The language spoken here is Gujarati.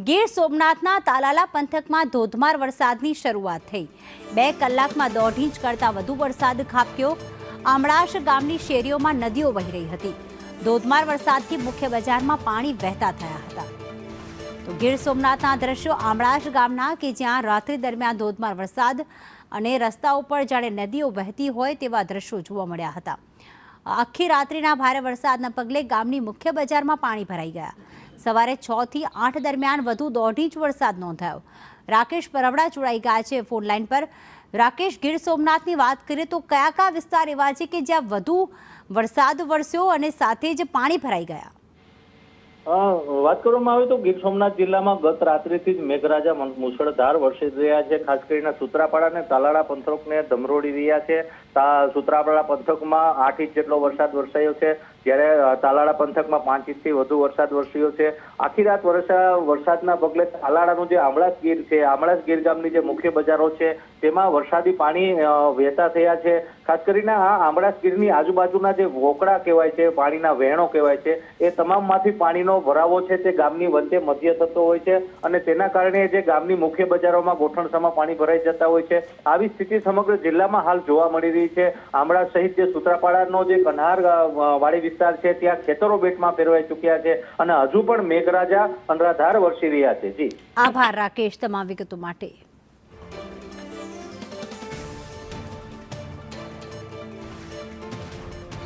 ગીર સોમનાથના તાલાલા પંથકમાં ધોધમાર વરસાદની શરૂઆત થઈ। 2 કલાકમાં 1.5 ઇંચ કરતાં વધુ વરસાદ ખાબક્યો। આમળાશ ગામની શેરીઓમાં નદીઓ વહી રહી હતી। ધોધમાર વરસાદથી મુખ્ય બજારમાં પાણી વહેતા થયા હતા। તો ગીર સોમનાથના દ્રશ્યો આમળાશ ગામના કે જ્યાં રાત્રિ દરમિયાન ધોધમાર વરસાદ અને રસ્તાઓ પર જાણે નદીઓ વહેતી હોય તેવા દ્રશ્યો જોવા મળ્યા હતા। આખી રાત્રિના ભારે વરસાદના પગલે ગામની મુખ્ય બજારમાં પાણી ભરાઈ ગયા। સવારે 6 થી 8 દરમિયાન વધુ 1.5 ઇંચ વરસાદ નોંધાયો। રાકેશ પરવડા જોડાઈ ગયા છે ફોન લાઈન પર। રાકેશ, ગીર સોમનાથની વાત કરીએ તો કયા કયા વિસ્તાર એવા છે કે જ્યાં વધુ વરસાદ વરસ્યો અને સાથે જ પાણી ભરાઈ ગયા? વાત કરવામાં આવે તો ગીર સોમનાથ જિલ્લામાં ગત રાત્રિથી જ મેઘરાજા મુશળધાર વરસી રહ્યા છે। ખાસ કરીને સુત્રાપાડા અને તાલાળા પંથકને ધમરોડી રહ્યા છે। સુત્રાપાડા પંથકમાં 8 ઇંચ જેટલો વરસાદ વરસાયો છે, જ્યારે તાલાળા પંથકમાં 5 ઇંચથી વધુ વરસાદ વરસ્યો છે। આખી રાત વરસાદના પગલે તાલાળાનું જે આમળાસ ગીર છે, આમળાસ ગીર ગામની જે મુખ્ય બજારો છે તેમાં વરસાદી પાણી વહેતા થયા છે। ખાસ કરીને આ આમળાસ ગીરની આજુબાજુના જે વોકડા કહેવાય છે, પાણીના વહેણો કહેવાય છે, એ તમામમાંથી પાણીનો ભરાવો છે તે ગામની વચ્ચે મધ્ય થતો હોય છે અને તેના કારણે જે ગામની મુખ્ય બજારોમાં ગોઠણસામાં પાણી ભરાઈ જતા હોય છે। આવી સ્થિતિ સમગ્ર જિલ્લામાં હાલ જોવા મળી રહી છે। આમળાસ સહિત જે સુત્રાપાડાનો જે કન્હાર વાડી વિસ્તાર છે ત્યાં ખેતરો બેટમાં ફેરવાઈ ચૂક્યા છે અને હજુ પણ મેઘરાજા અનરાધાર વરસી રહ્યા છે। જી, આભાર રાકેશ તમામ વિગતો માટે।